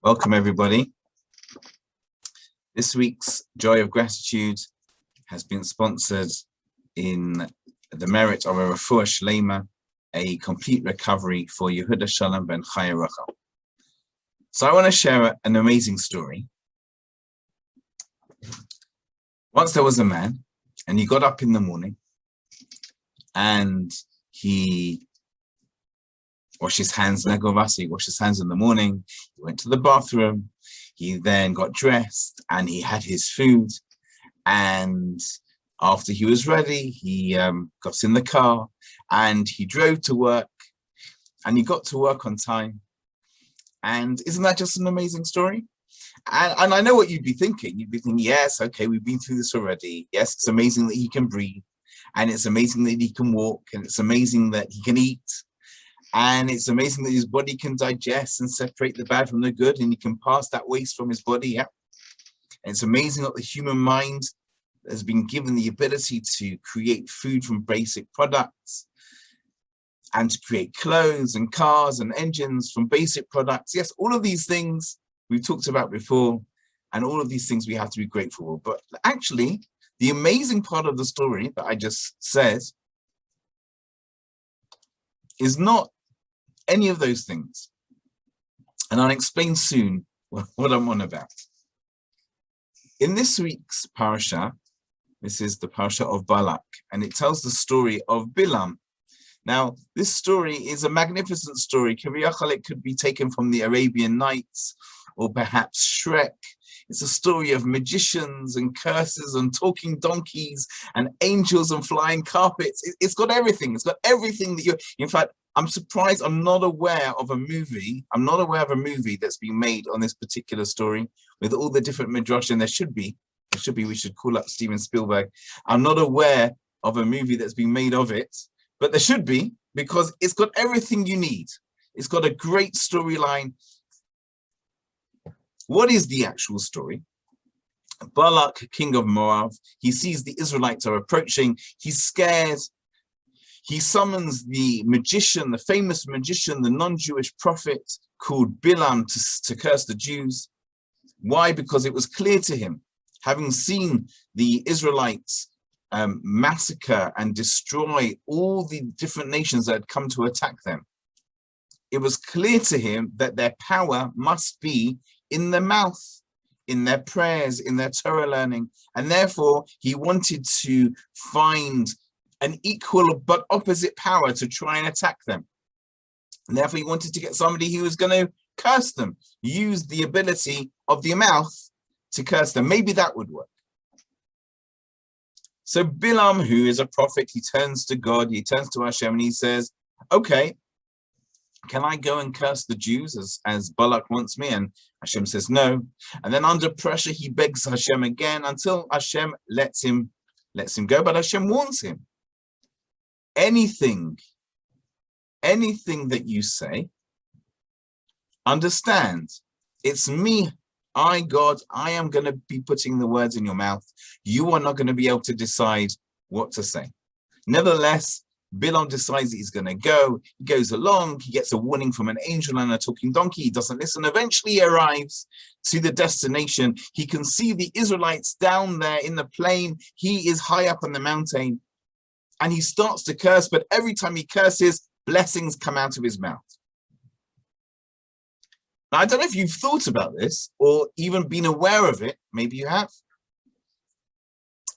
Welcome, everybody. This week's Joy of Gratitude has been sponsored in the merit of a refuah shlema, a complete recovery for Yehuda Shalom ben Chaya Rachel. So I want to share an amazing story. Once there was a man, and he got up in the morning, and he washed his hands, he washed his hands in the morning, he went to the bathroom, he then got dressed, and he had his food, and after he was ready, he got in the car, and he drove to work, and he got to work on time. And isn't that just an amazing story? And I know what you'd be thinking. You'd be thinking, yes, okay, we've been through this already. Yes, it's amazing that he can breathe, and it's amazing that he can walk, and it's amazing that he can eat, and it's amazing that his body can digest and separate the bad from the good, and he can pass that waste from his body. Yeah, and it's amazing that the human mind has been given the ability to create food from basic products, and to create clothes and cars and engines from basic products. Yes, all of these things we've talked about before, and all of these things we have to be grateful for. But actually, the amazing part of the story that I just said is not any of those things. And I'll explain soon what I'm on about. In this week's parasha, this is the parasha of Balak, and it tells the story of Bilam. Now, this story is a magnificent story. It could be taken from the Arabian Nights, or perhaps Shrek. It's a story of magicians and curses and talking donkeys and angels and flying carpets. It's got everything. It's got everything that you're, in fact, I'm surprised I'm not aware of a movie. I'm not aware of a movie that's been made on this particular story with all the different midrash, and there should be, we should call up Steven Spielberg. I'm not aware of a movie that's been made of it, but there should be, because it's got everything you need. It's got a great storyline. What is the actual story? Balak, king of Moab, he sees the Israelites are approaching. He's scared. He summons the magician, the famous magician, the non-Jewish prophet called Bilam to curse the Jews. Why? Because it was clear to him, having seen the Israelites massacre and destroy all the different nations that had come to attack them, it was clear to him that their power must be in their mouth, in their prayers, in their Torah learning, and therefore he wanted to find an equal but opposite power to try and attack them. And therefore he wanted to get somebody who was going to curse them, use the ability of the mouth to curse them. Maybe that would work. So Bilam, who is a prophet, he turns to God, he turns to Hashem, and he says, okay, can I go and curse the Jews as Balak wants me? And Hashem says no. And then under pressure, he begs Hashem again until Hashem lets him go. But Hashem warns him, anything that you say, understand, it's me, I, God, I am going to be putting the words in your mouth. You are not going to be able to decide what to say. Nevertheless, Bilam decides that he's going to go. He goes along. He gets a warning from an angel and a talking donkey. He doesn't listen. Eventually, he arrives to the destination. He can see the Israelites down there in the plain. He is high up on the mountain, and he starts to curse. But every time he curses, blessings come out of his mouth. Now, I don't know if you've thought about this or even been aware of it. Maybe you have.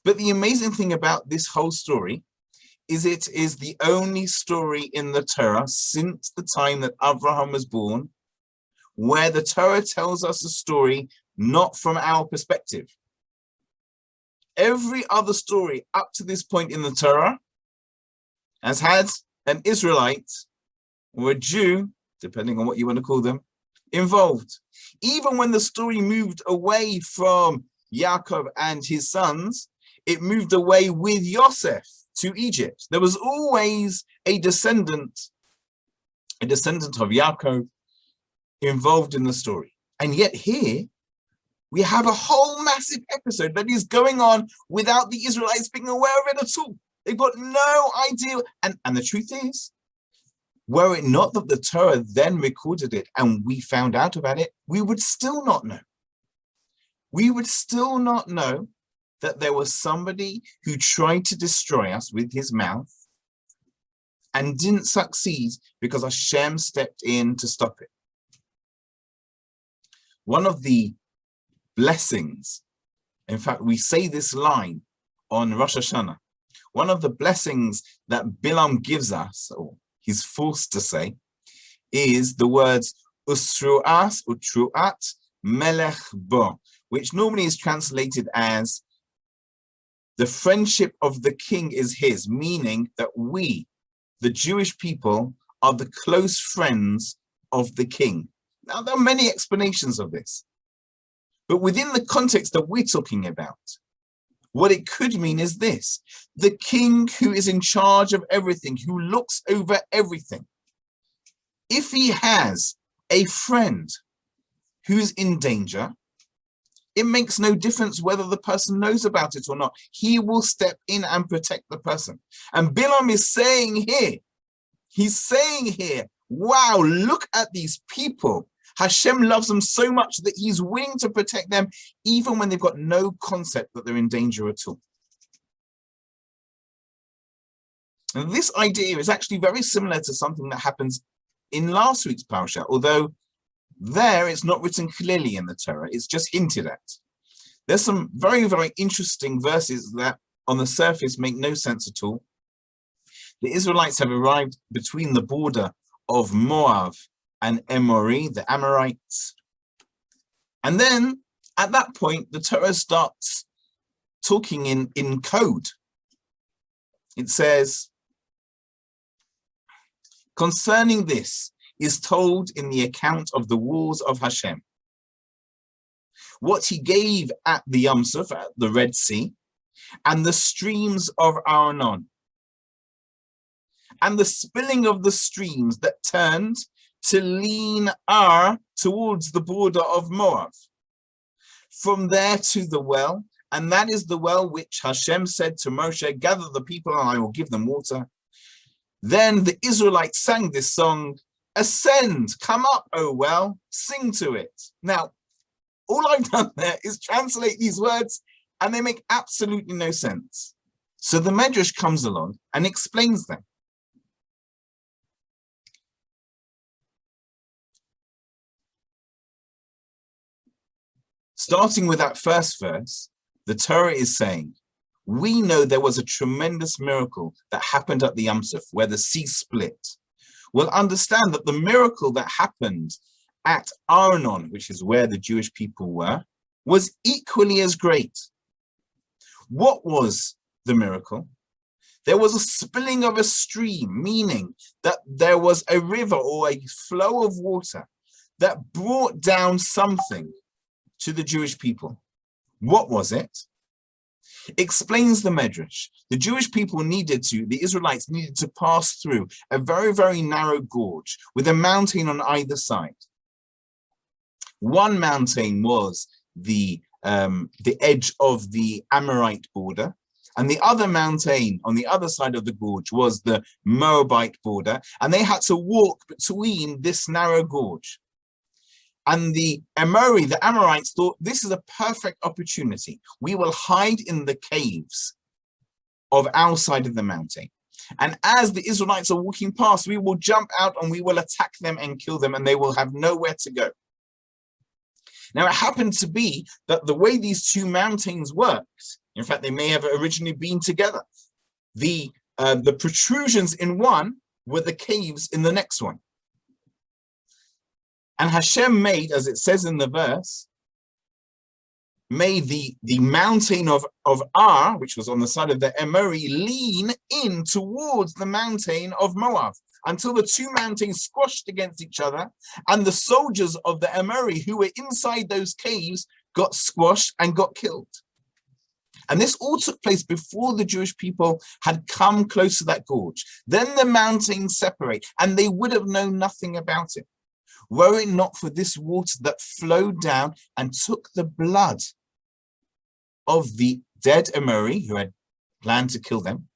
But the amazing thing about this whole story is it is the only story in the Torah since the time that Abraham was born where the Torah tells us a story not from our perspective. Every other story up to this point in the Torah has had an Israelite or a Jew, depending on what you want to call them, involved. Even when the story moved away from Yaakov and his sons, it moved away with Yosef to Egypt. There was always a descendant of Yaakov involved in the story. And yet here we have a whole massive episode that is going on without the Israelites being aware of it at all. They've got no idea. And the truth is, Were it not that the Torah then recorded it and we found out about it, we would still not know. We would still not know that there was somebody who tried to destroy us with his mouth and didn't succeed because Hashem stepped in to stop it. One of the blessings, in fact, we say this line on Rosh Hashanah, one of the blessings that Bilam gives us, or he's forced to say, is the words Usru'as Utru'at Melech Bo, which normally is translated as the friendship of the king is his, meaning that we, the Jewish people, are the close friends of the king. Now, there are many explanations of this, but within the context that we're talking about, what it could mean is this: the king who is in charge of everything, who looks over everything, if he has a friend who's in danger, it makes no difference whether the person knows about it or not. He will step in and protect the person. And Bilam is saying here, he's saying here, wow, look at these people. Hashem loves them so much that he's willing to protect them even when they've got no concept that they're in danger at all. And this idea is actually very similar to something that happens in last week's parasha, although there it's not written clearly in the Torah, it's just hinted at. There's some very, very interesting verses that on the surface make no sense at all. The Israelites have arrived between the border of Moab and Emori, the Amorites. And then at that point, the Torah starts talking in code. It says, concerning this is told in the account of the wars of Hashem, what he gave at the Yam Suf, at the Red Sea, and the streams of Arnon, and the spilling of the streams that turned to lean towards the border of Moab, from there to the well, and that is the well which Hashem said to Moshe, gather the people and I will give them water. Then the Israelites sang this song, ascend, come up, O well, sing to it. Now, all I've done there is translate these words and they make absolutely no sense. So the Medrash comes along and explains them. Starting with that first verse, the Torah is saying, we know there was a tremendous miracle that happened at the Yam Suf where the sea split. We'll understand that the miracle that happened at Arnon, which is where the Jewish people were, was equally as great. What was the miracle? There was a spilling of a stream, meaning that there was a river or a flow of water that brought down something to the Jewish people. What was it? Explains the Medrash. The Jewish people the Israelites needed to pass through a very, very narrow gorge with a mountain on either side. One mountain was the edge of the Amorite border, and the other mountain on the other side of the gorge was the Moabite border, and they had to walk between this narrow gorge. And the Amorites thought, this is a perfect opportunity. We will hide in the caves of our side of the mountain. And as the Israelites are walking past, we will jump out and we will attack them and kill them, and they will have nowhere to go. Now, it happened to be that the way these two mountains worked, in fact, they may have originally been together. The protrusions in one were the caves in the next one. And Hashem made, as it says in the verse, made the mountain of Ar, which was on the side of the Emori, lean in towards the mountain of Moab, until the two mountains squashed against each other, and the soldiers of the Emori who were inside those caves got squashed and got killed. And this all took place before the Jewish people had come close to that gorge. Then the mountains separate, and they would have known nothing about it, were it not for this water that flowed down and took the blood of the dead Emori who had planned to kill them,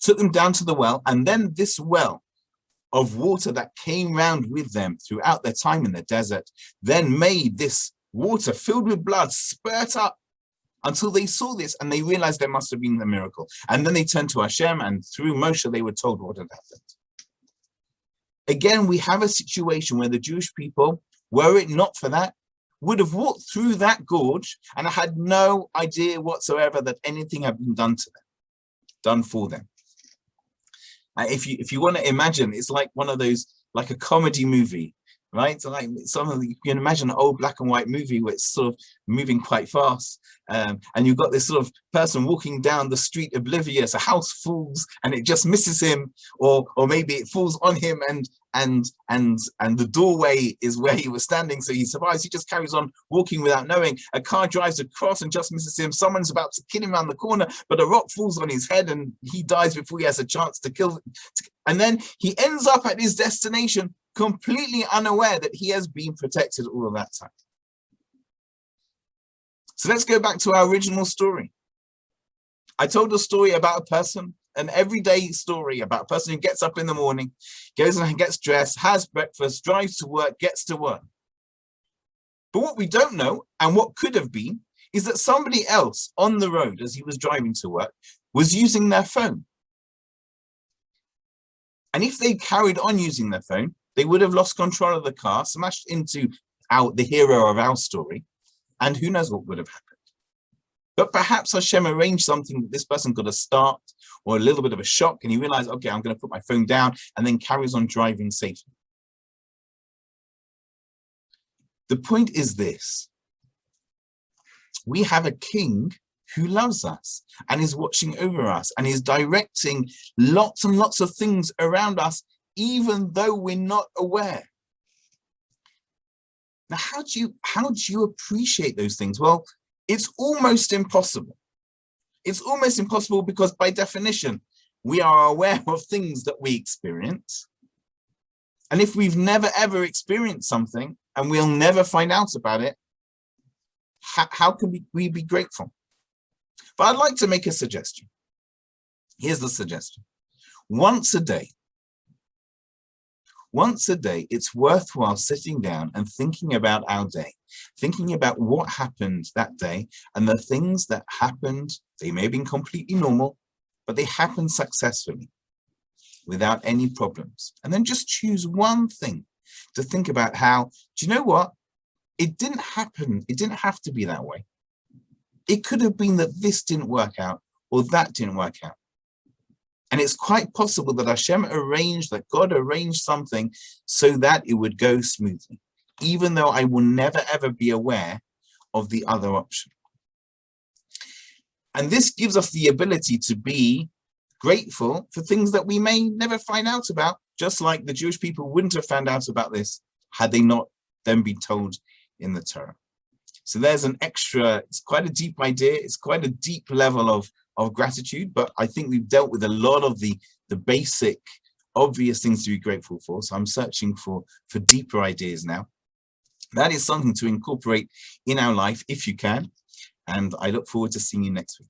took them down to the well, and then this well of water that came round with them throughout their time in the desert, then made this water filled with blood spurt up until they saw this and they realized there must have been a miracle. And then they turned to Hashem, and through Moshe, they were told what had happened. Again, we have a situation where the Jewish people, were it not for that, would have walked through that gorge and had no idea whatsoever that anything had been done to them, done for them. If you want to imagine, it's like one of those, like a comedy movie, right? So like you can imagine an old black and white movie where it's sort of moving quite fast, and you've got this sort of person walking down the street oblivious, a house falls and it just misses him, or maybe it falls on him and the doorway is where he was standing, so he survives. He just carries on walking without knowing. A car drives across and just misses him. Someone's about to kill him around the corner, but a rock falls on his head and he dies before he has a chance to kill. And then he ends up at his destination completely unaware that he has been protected all of that time. So let's go back to our original story. I told a story about a person, an everyday story about a person who gets up in the morning, goes and gets dressed, has breakfast, drives to work, gets to work. But what we don't know, and what could have been, is that somebody else on the road as he was driving to work was using their phone. And if they carried on using their phone, they would have lost control of the car, smashed into the hero of our story, and who knows what would have happened. But perhaps Hashem arranged something that this person got a start or a little bit of a shock, and he realized, okay, I'm going to put my phone down, and then carries on driving safely. The point is this: we have a king who loves us and is watching over us and is directing lots and lots of things around us, even though we're not aware. Now, how do you appreciate those things? Well, it's almost impossible. It's almost impossible because by definition, we are aware of things that we experience. And if we've never ever experienced something and we'll never find out about it, how can we be grateful? But I'd like to make a suggestion. Here's the suggestion. Once a day, it's worthwhile sitting down and thinking about our day, thinking about what happened that day and the things that happened. They may have been completely normal, but they happened successfully without any problems. And then just choose one thing to think about how, do you know what? It didn't happen. It didn't have to be that way. It could have been that this didn't work out or that didn't work out. And it's quite possible that Hashem arranged, that God arranged something so that it would go smoothly, even though I will never, ever be aware of the other option. And this gives us the ability to be grateful for things that we may never find out about, just like the Jewish people wouldn't have found out about this had they not then been told in the Torah. So there's an extra, it's quite a deep idea, it's quite a deep level of gratitude, but I think we've dealt with a lot of the basic, obvious things to be grateful for. So I'm searching for deeper ideas now. That is something to incorporate in our life if you can. And I look forward to seeing you next week.